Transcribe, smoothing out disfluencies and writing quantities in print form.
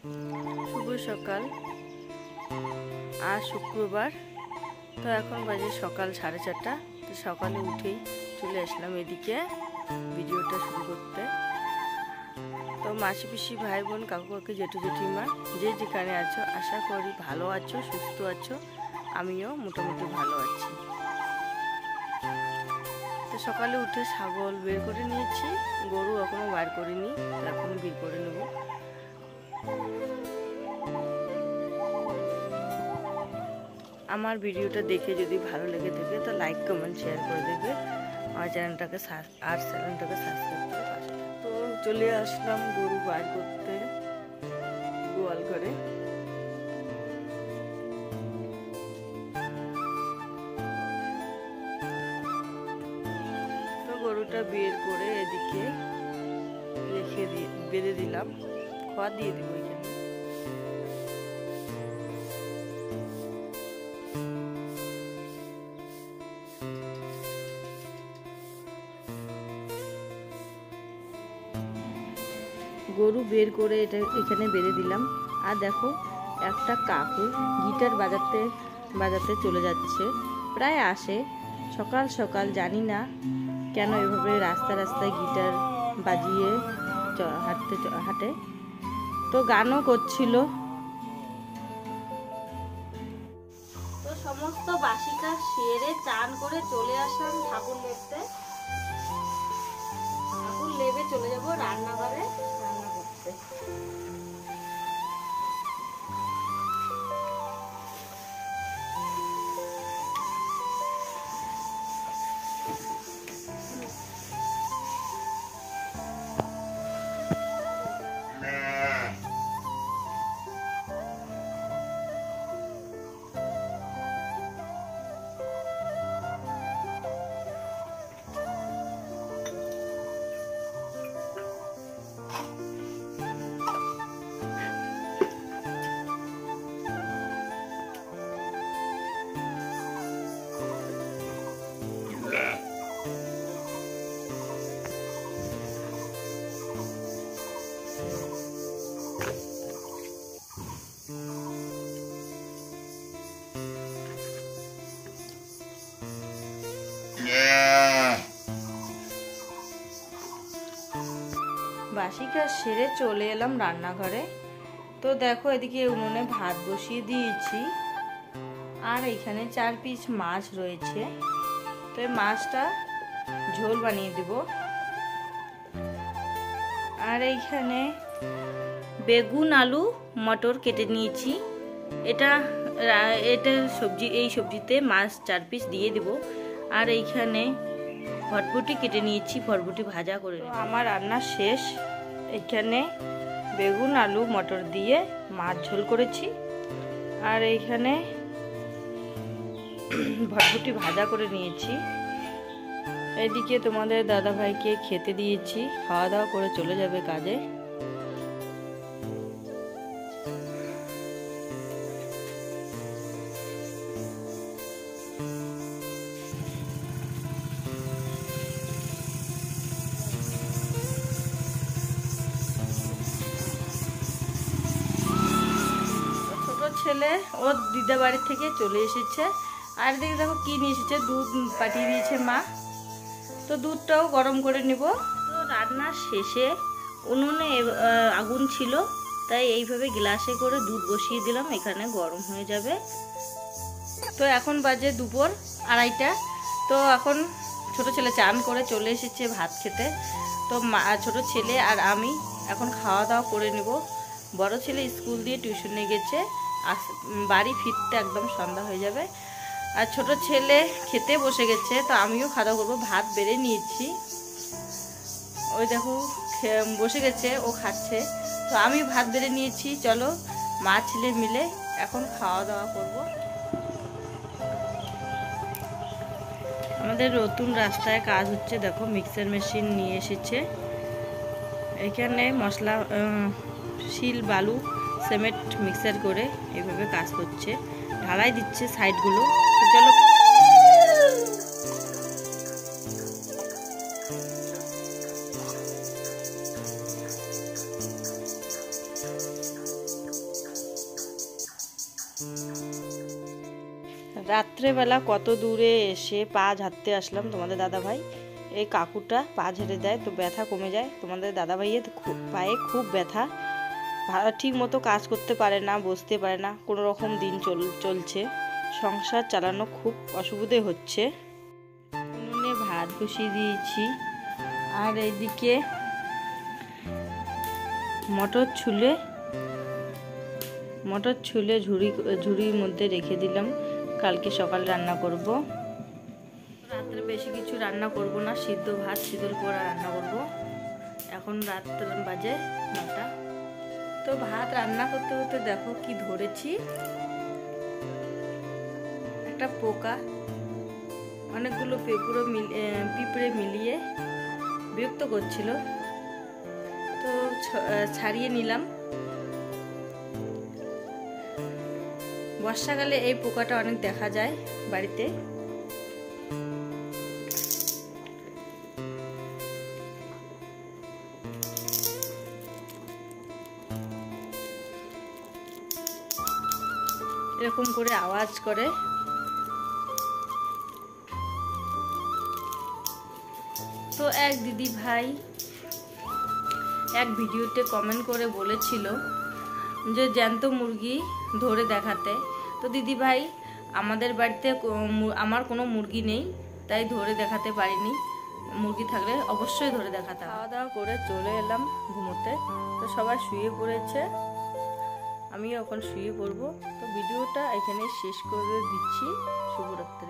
শুভ সকাল। আজ শুক্রবার, তো এখন বাজে সকাল 4:30। তো সকালে উঠেই চলে আসলাম এদিকে ভিডিওটা শুরু করতে। তো মাসি পিসি, ভাই বোন, কাকু কাকি, জেঠু জেঠিমা, যে যেখানে আছো আশা করি ভালো আছো, সুস্থ আছো। আমিও মোটামুটি ভালো আছি। তো সকালে উঠে ছাগল বের করে নিয়েছি, গরু এখনো বার করিনি, তো এখন বের করে নেব। আমার ভিডিওটা দেখে যদি ভালো লেগে থাকে তো লাইক কমেন্ট শেয়ার করে দেবে। আমার চ্যানেলটাকে সাবস্ক্রাইব করে পাশে। তো চলে আসলাম গরু বার করতে গোয়াল ঘরে। তো গরুটা বের করে এদিকে বেঁধে দিলাম, খোয়া দিয়ে দিব এখানে। গরু বের করে এখানে বেঁধে দিলাম। আর দেখো একটা কাকু গিটার বাজাতে চলে যাচ্ছে, প্রায় আসে সকাল সকাল। জানি না কেন এভাবে রাস্তায় গিটার বাজিয়ে হাঁটে। তো গানও করছিল। তো সমস্ত বাসি কাজ সেরে চান করে চলে আসলাম ঠাকুর লেবে চলে যাব রান্নাঘরে রান্না করতে। বাসি কাজ সেরে চলে এলাম রান্নাঘরে। তো দেখো এদিকে উনুনে ভাত বসিয়ে দিয়েছি, আর এখানে 4 পিস মাছ রয়েছে। তো এই মাছটা ঝোল বানিয়ে দেব। আর এইখানে বেগুন, আলু, মটর কেটে নিয়েছি। এটা সবজি, এই সবজিতে মাছ 4 পিস দিয়ে দেব। আর এইখানে ভটভটি কেটে নিয়েছি, ভটভটি ভাজা করে। আমার রান্না শেষ। এখানে বেগুন, আলু, মটর দিয়ে মাছ ঝোল করেছি, আর এইখানে ভটভটি ভাজা করে নিয়েছি। এদিকে তোমাদের দাদা ভাইকে খেতে দিয়েছি, খাওয়া দাওয়া করে চলে যাবে কাজে। ছেলে ওর দিদা বাড়ি থেকে চলে এসেছে। আর দেখে দেখো কি নিয়ে এসেছে, দুধ পাঠিয়ে দিয়েছে মা। তো দুধটাও গরম করে নিব। তো রান্নার শেষে উনুনে আগুন ছিল, তাই এইভাবে গ্লাসে করে দুধ বসিয়ে দিলাম, এখানে গরম হয়ে যাবে। তো এখন বাজে দুপুর 2:30। তো এখন ছোট ছেলে চান করে চলে এসেছে ভাত খেতে। তো ছোট ছেলে আর আমি এখন খাওয়া দাওয়া করে নেব। বড় ছেলে স্কুল দিয়ে টিউশনে গেছে, বাড়ি ফিরতে একদম সন্ধ্যা হয়ে যাবে। আর ছোট ছেলে খেতে বসে গেছে, তো আমিও খাওয়া করবো। ভাত বেড়ে নিয়েছি, ওই দেখো বসে গেছে, ও খাচ্ছে। তো আমি ভাত বেড়ে নিয়েছি। চলো মা ছেলে মিলে এখন খাওয়া দাওয়া করব। আমাদের নতুন রাস্তায় কাজ হচ্ছে, দেখো মিক্সার মেশিন নিয়ে এসেছে। এখানে মশলা, শিল, বালু, সিমেন্ট মিক্সার করে এভাবে কাজ করছে, ঢালাই দিচ্ছে সাইডগুলো। তো চলো রাত্রেবেলা কত দূরে এসে পা ঝাড়তে আসলাম তোমাদের দাদাভাই। এই কাকুটা পা ঝেড়ে দেয় তো ব্যথা কমে যায়। তোমাদের দাদাভাইয়ের পায়ে খুব ব্যথা, ঠিক মতো কাজ করতে পারে না, বসতে পারে না, কোনো রকম দিন চলছে, সংসার চালানো খুব অসুবিধে হচ্ছে। উনুনে ভাত বসিয়ে দিয়েছি, আর এইদিকে মটর ছুলে ঝুড়ির মধ্যে রেখে দিলাম, কালকে সকালে রান্না করব। রাত্রে বেশি কিছু রান্না করব না, সিদ্ধ ভাত শীতল করে রান্না করব। এখন রাত্র বাজে 9টা। তো ভাত রান্না করতে করতে দেখো কি ধরেছি, একটা পোকা, অনেকগুলো পিঁপড়ে মিলিয়ে বিরক্ত করছিল, তো ছাড়িয়ে নিলাম। বর্ষাকালে এই পোকাটা অনেক দেখা যায় বাড়িতে। এরকম করে আওয়াজ করে। তো এক দিদি ভাই এক ভিডিওতে কমেন্ট করে বলেছিল যে জ্যান্ত মুরগি ধরে দেখাতে। তো দিদি ভাই, আমাদের বাড়িতে আমার কোনো মুরগি নেই, তাই ধরে দেখাতে পারিনি। মুরগি থাকলে অবশ্যই ধরে দেখাতাম। খাওয়া দাওয়া করে চলে এলাম ঘুমোতে। তো সবাই শুয়ে পড়েছে, আমিও এখন শুয়ে পড়বো। তো ভিডিওটা এখানে শেষ করে দিচ্ছি। শুভরাত্রি।